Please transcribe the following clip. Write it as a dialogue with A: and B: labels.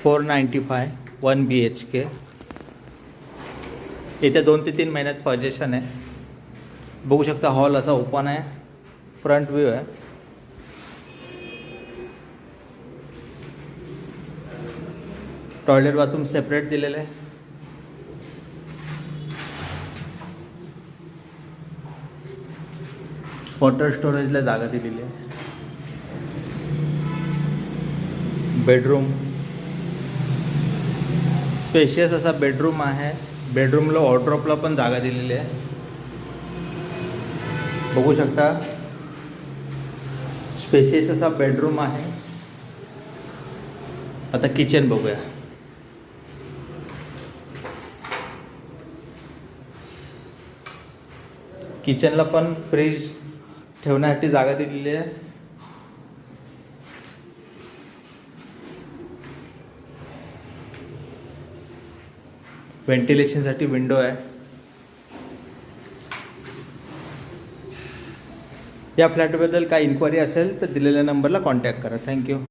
A: 495 1 BHK. येत्या 2 ते 3 महिन्यात पोजेशन आहे. बघू शकता हॉल असा ओपन आहे, फ्रंट व्ह्यू आहे. टॉयलेट बाथरूम सेपरेट दिलेलं आहे. वॉटर स्टोरेजला जागा दिलेली आहे. बेडरूम स्पेशियस असा बेडरूम आहे. बेडरूमला वॉर्डरोबला पण जागा दिलेली आहे. बघू शकता स्पेशियस असा बेडरूम आहे. आता किचन बघूया. किचनला पण फ्रीज ठेवण्यासाठी जागा दिलेली आहे. व्हेंटिलेशनसाठी विंडो आहे. या फ्लॅटबद्दल काही इन्क्वायरी असेल तर दिलेल्या नंबरला कॉन्टॅक्ट करा. थँक्यू.